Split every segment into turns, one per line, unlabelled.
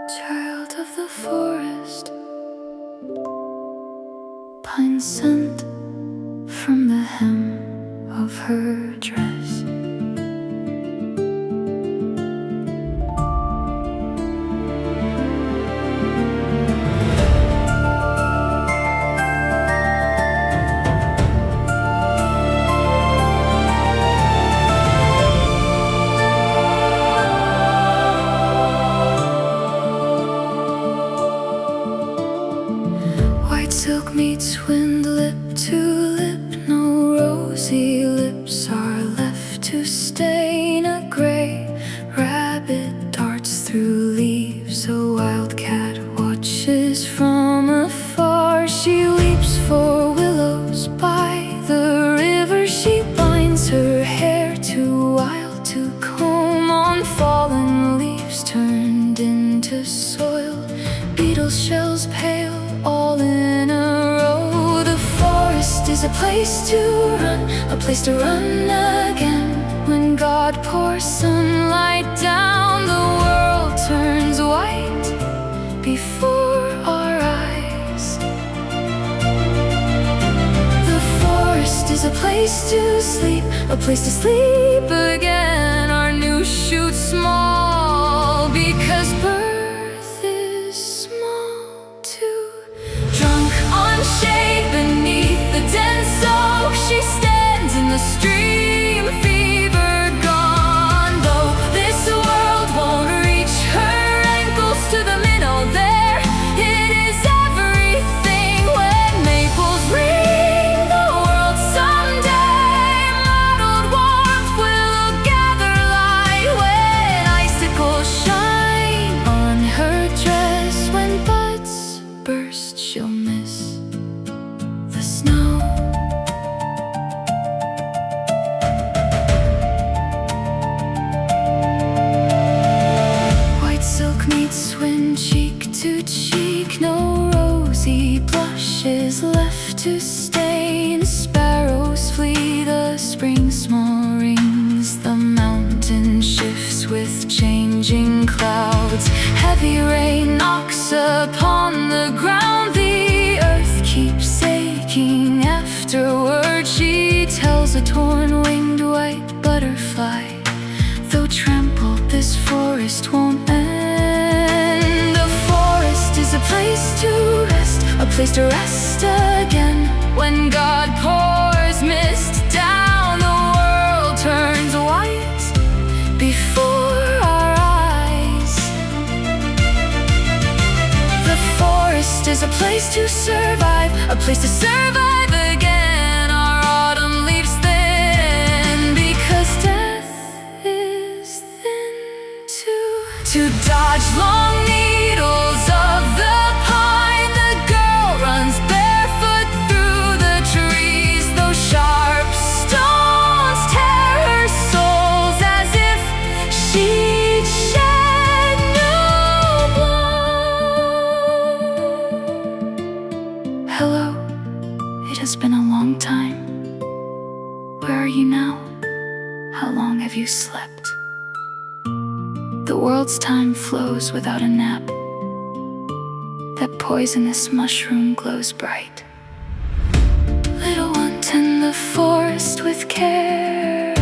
Child of the forest, pine scent from the hem of her dress. Silk meets wind, lip to lip, no rosy lips are left to stain. A gray rabbit darts through leaves, a wildcat watches from afar. She leaps for willows by the river, she binds her hair too wild to comb on fallen leaves turned into soil. Beetle shells pale, all in a row. The forest is a place to run, a place to run again. When God pours sunlight down, the world turns white before our eyes. The forest is a place to sleep, a place to sleep again. Our new shoots small because birth is small too. Drunk on shade beneath the dense oak, she stands in the stream, fever gone. Though this world won't reach her ankles to the minnow there, it is everything. When maples ring the world someday, mottled warmth will gather light. When icicles shine on her dress, when buds burst, she'll miss the snow. White silk meets wind, cheek to cheek, no rosy blushes left to stain. Sparrows flee, the spring small rings, the mountain shifts with changing clouds. Heavy rain knocks upon the ground, the earth keeps aching afterward. She tells a torn-winged white butterfly, though trampled, this forest won't end. The forest is a place to rest, a place to rest again. When God pours mist down, the world turns white before our eyes. The forest is a place to survive, a place to survive again. Our autumn leaves thin because death is thin too. To dodge long needles of the pine, the girl runs barefoot through the trees. Those sharp stones tear her soles as if she'd shed new blood. Hello, it has been a long time. Where are you now? How long have you slept? The world's time flows without a nap. That poisonous mushroom glows bright. Little one, tend the forest with care.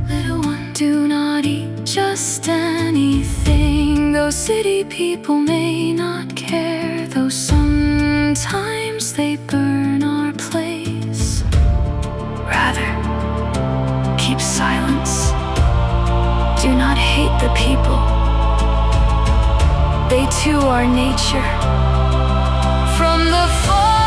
Little one, do not eat just anything. Though city people may not care, though sometimes they burn our place, rather keep silence. Do not hate the people, they too are nature. From the forest,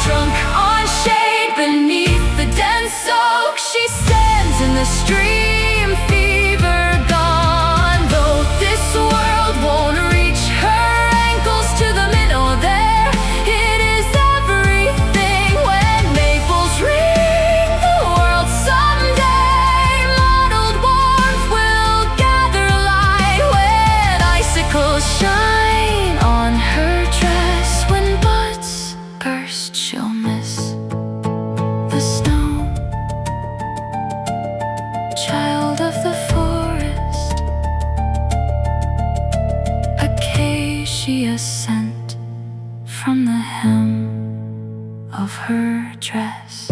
drunk on shade beneath the dense oak, she stands in the stream, fever gone. Though this world won't reach her ankles to the minnow there, it is everything. When maples ring the world someday, mottled warmth will gather light. When icicles shine on her dress, when buds burst, she'll miss the snow. Child she a scent from the hem of her dress.